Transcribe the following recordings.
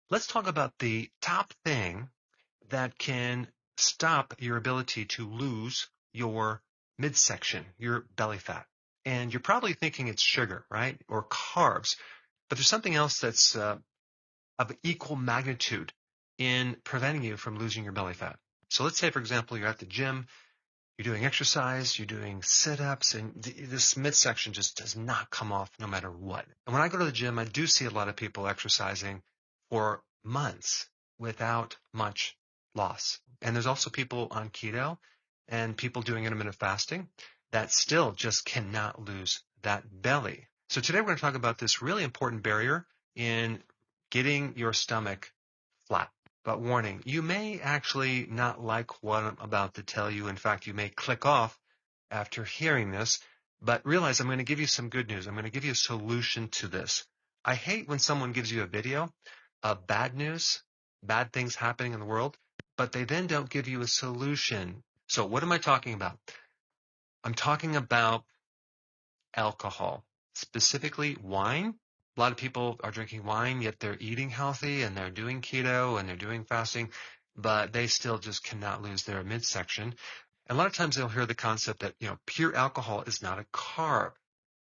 Let's talk about the top thing that can stop your ability to lose your midsection, your belly fat. And you're probably thinking it's sugar, right? Or carbs. But there's something else that's of equal magnitude in preventing you from losing your belly fat. So let's say, for example, you're at the gym, you're doing exercise, you're doing sit-ups, and this midsection just does not come off no matter what. And when I go to the gym, I do see a lot of people exercising for months without much loss. And there's also people on keto and people doing intermittent fasting that still just cannot lose that belly. So today we're going to talk about this really important barrier in getting your stomach flat. But warning, you may actually not like what I'm about to tell you. In fact, you may click off after hearing this, but realize I'm going to give you some good news. I'm going to give you a solution to this. I hate when someone gives you a video of bad news, bad things happening in the world, but they then don't give you a solution. So what am I talking about? I'm talking about alcohol, specifically wine. A lot of people are drinking wine, yet they're eating healthy and they're doing keto and they're doing fasting, but they still just cannot lose their midsection. And a lot of times they'll hear the concept that, pure alcohol is not a carb.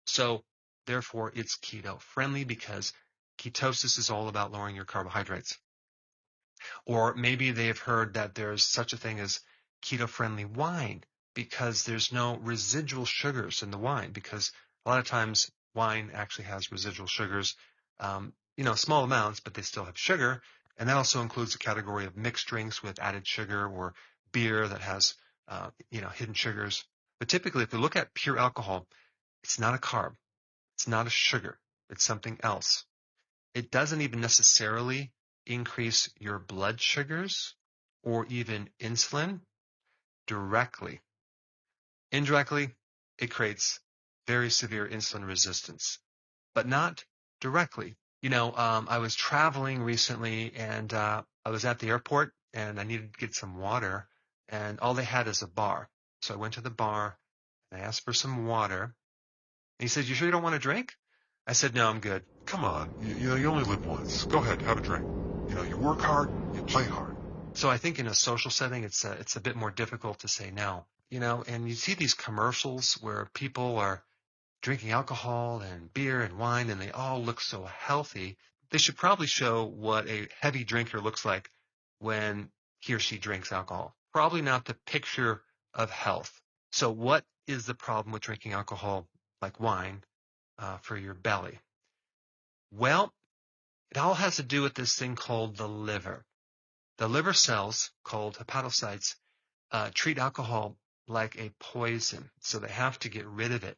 So therefore it's keto friendly because ketosis is all about lowering your carbohydrates. Or maybe they've heard that there's such a thing as keto friendly wine because there's no residual sugars in the wine, because a lot of times wine actually has residual sugars, small amounts, but they still have sugar. And that also includes the category of mixed drinks with added sugar, or beer that has, hidden sugars. But typically, if we look at pure alcohol, it's not a carb. It's not a sugar. It's something else. It doesn't even necessarily increase your blood sugars or even insulin directly. Indirectly, it creates very severe insulin resistance, but not directly. I was traveling recently and I was at the airport and I needed to get some water, and all they had is a bar. So I went to the bar and I asked for some water. And he said, "You sure you don't want a drink?" I said, "No, I'm good." Come on, you only live once. Go ahead, have a drink. You work hard, you play hard. So I think in a social setting, it's a bit more difficult to say no. And you see these commercials where people are drinking alcohol and beer and wine, and they all look so healthy. They should probably show what a heavy drinker looks like when he or she drinks alcohol. Probably not the picture of health. So what is the problem with drinking alcohol like wine for your belly? Well, it all has to do with this thing called the liver. The liver cells, called hepatocytes, treat alcohol like a poison, so they have to get rid of it.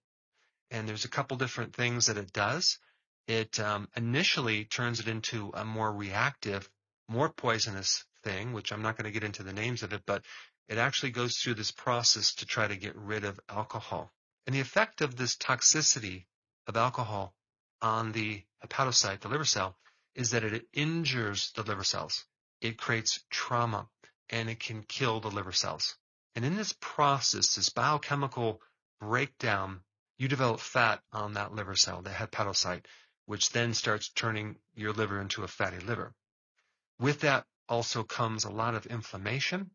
And there's a couple different things that it does. It initially turns it into a more reactive, more poisonous thing, which I'm not going to get into the names of it, but it actually goes through this process to try to get rid of alcohol. And the effect of this toxicity of alcohol on the hepatocyte, the liver cell, is that it injures the liver cells. It creates trauma, and it can kill the liver cells. And in this process, this biochemical breakdown, you develop fat on that liver cell, the hepatocyte, which then starts turning your liver into a fatty liver. With that also comes a lot of inflammation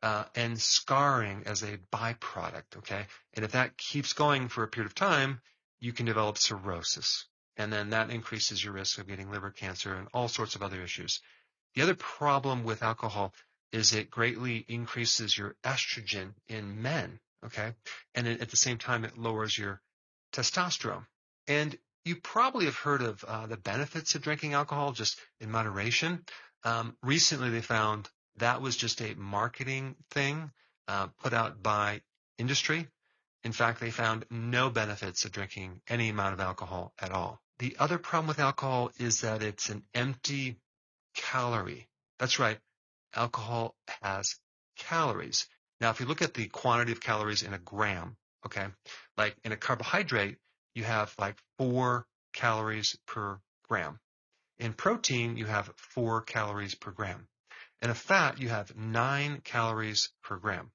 and scarring as a byproduct, okay? And if that keeps going for a period of time, you can develop cirrhosis. And then that increases your risk of getting liver cancer and all sorts of other issues. The other problem with alcohol is it greatly increases your estrogen in men, okay? And at the same time, it lowers your testosterone. And you probably have heard of the benefits of drinking alcohol just in moderation. Recently, they found that was just a marketing thing put out by industry. In fact, they found no benefits of drinking any amount of alcohol at all. The other problem with alcohol is that it's an empty calorie. That's right. Alcohol has calories. Now, if you look at the quantity of calories in a gram, okay, like in a carbohydrate, you have like 4 calories per gram. In protein, you have 4 calories per gram. In a fat, you have 9 calories per gram.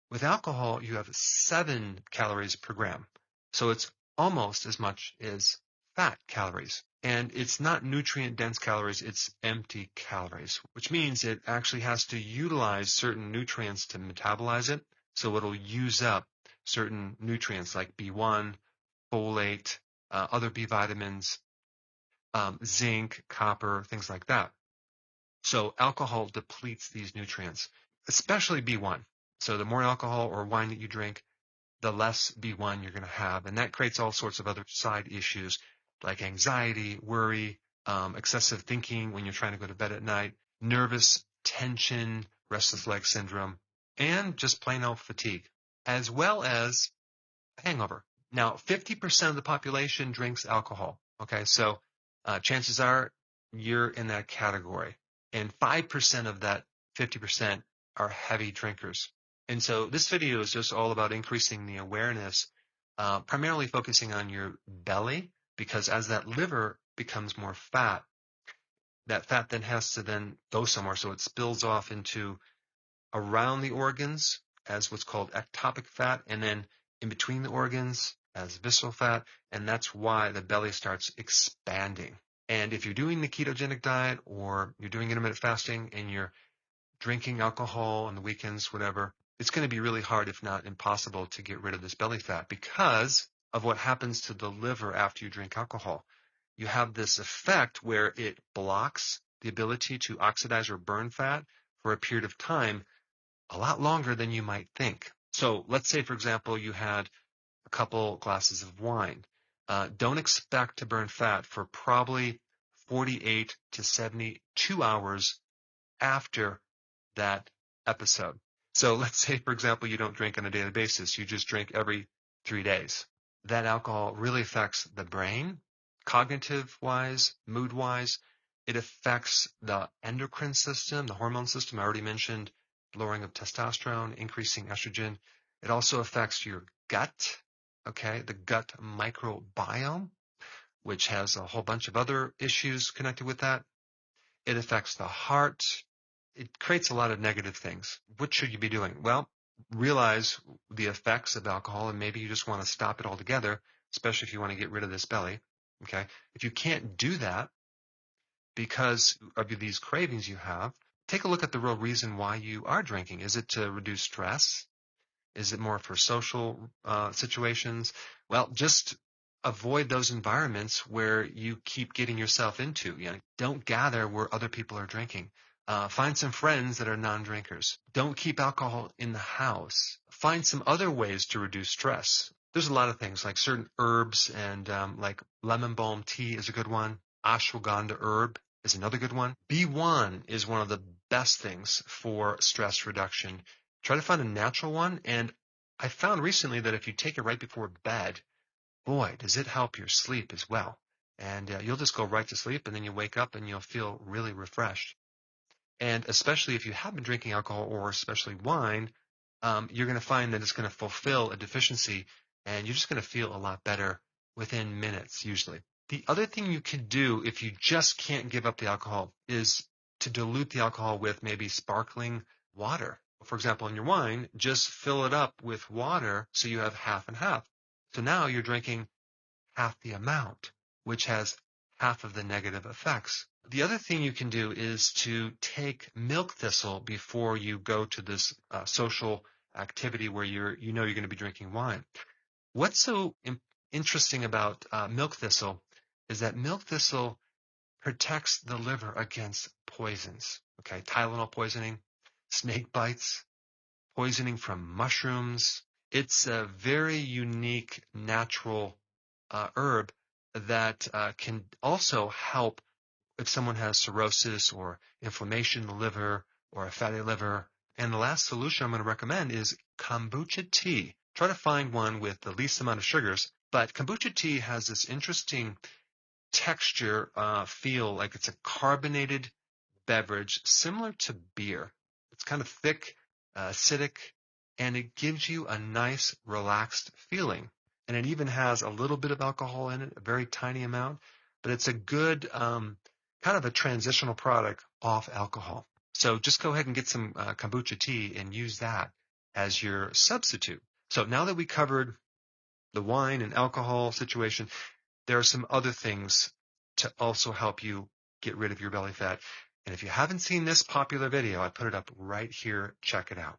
With alcohol, you have 7 calories per gram. So it's almost as much as fat calories. And it's not nutrient-dense calories, it's empty calories, which means it actually has to utilize certain nutrients to metabolize it. So it'll use up certain nutrients like B1, folate, other B vitamins, zinc, copper, things like that. So alcohol depletes these nutrients, especially B1. So the more alcohol or wine that you drink, the less B1 you're going to have. And that creates all sorts of other side issues like anxiety, worry, excessive thinking when you're trying to go to bed at night, nervous tension, restless leg syndrome, and just plain old fatigue, as well as hangover. Now, 50% of the population drinks alcohol. Okay, so chances are you're in that category. And 5% of that 50% are heavy drinkers. And so this video is just all about increasing the awareness, primarily focusing on your belly, because as that liver becomes more fat, that fat then has to then go somewhere. So it spills off into around the organs as what's called ectopic fat, and then in between the organs as visceral fat, and that's why the belly starts expanding. And if you're doing the ketogenic diet or you're doing intermittent fasting and you're drinking alcohol on the weekends, whatever, it's going to be really hard, if not impossible, to get rid of this belly fat because of what happens to the liver after you drink alcohol. You have this effect where it blocks the ability to oxidize or burn fat for a period of time, a lot longer than you might think. So let's say, for example, you had a couple glasses of wine. Don't expect to burn fat for probably 48 to 72 hours after that episode. So let's say, for example, you don't drink on a daily basis. You just drink every 3 days. That alcohol really affects the brain, cognitive-wise, mood-wise. It affects the endocrine system, the hormone system. I already mentioned lowering of testosterone, increasing estrogen. It also affects your gut, okay, the gut microbiome, which has a whole bunch of other issues connected with that. It affects the heart. It creates a lot of negative things. What should you be doing? Well, realize the effects of alcohol, and maybe you just want to stop it altogether, especially if you want to get rid of this belly, okay? If you can't do that because of these cravings you have, take a look at the real reason why you are drinking. Is it to reduce stress? Is it more for social situations? Well, just avoid those environments where you keep getting yourself into. You know, don't gather where other people are drinking. Find some friends that are non-drinkers. Don't keep alcohol in the house. Find some other ways to reduce stress. There's a lot of things like certain herbs and like lemon balm tea is a good one. Ashwagandha herb is another good one. B1 is one of the best things for stress reduction. Try to find a natural one. And I found recently that if you take it right before bed, boy, does it help your sleep as well. And you'll just go right to sleep, and then you wake up and you'll feel really refreshed. And especially if you have been drinking alcohol or especially wine, you're going to find that it's going to fulfill a deficiency, and you're just going to feel a lot better within minutes usually. The other thing you can do if you just can't give up the alcohol is to dilute the alcohol with maybe sparkling water. For example, in your wine, just fill it up with water so you have half and half. So now you're drinking half the amount, which has half of the negative effects. The other thing you can do is to take milk thistle before you go to this social activity where you're going to be drinking wine. What's so interesting about milk thistle is that milk thistle protects the liver against poisons. Okay, Tylenol poisoning, snake bites, poisoning from mushrooms. It's a very unique natural herb that can also help if someone has cirrhosis or inflammation in the liver or a fatty liver. And the last solution I'm going to recommend is kombucha tea. Try to find one with the least amount of sugars, but kombucha tea has this interesting texture, feel like it's a carbonated beverage similar to beer. It's kind of thick, acidic, and it gives you a nice, relaxed feeling. And it even has a little bit of alcohol in it, a very tiny amount, but it's a good kind of a transitional product off alcohol. So just go ahead and get some kombucha tea and use that as your substitute. So now that we covered the wine and alcohol situation, there are some other things to also help you get rid of your belly fat. And if you haven't seen this popular video, I put it up right here. Check it out.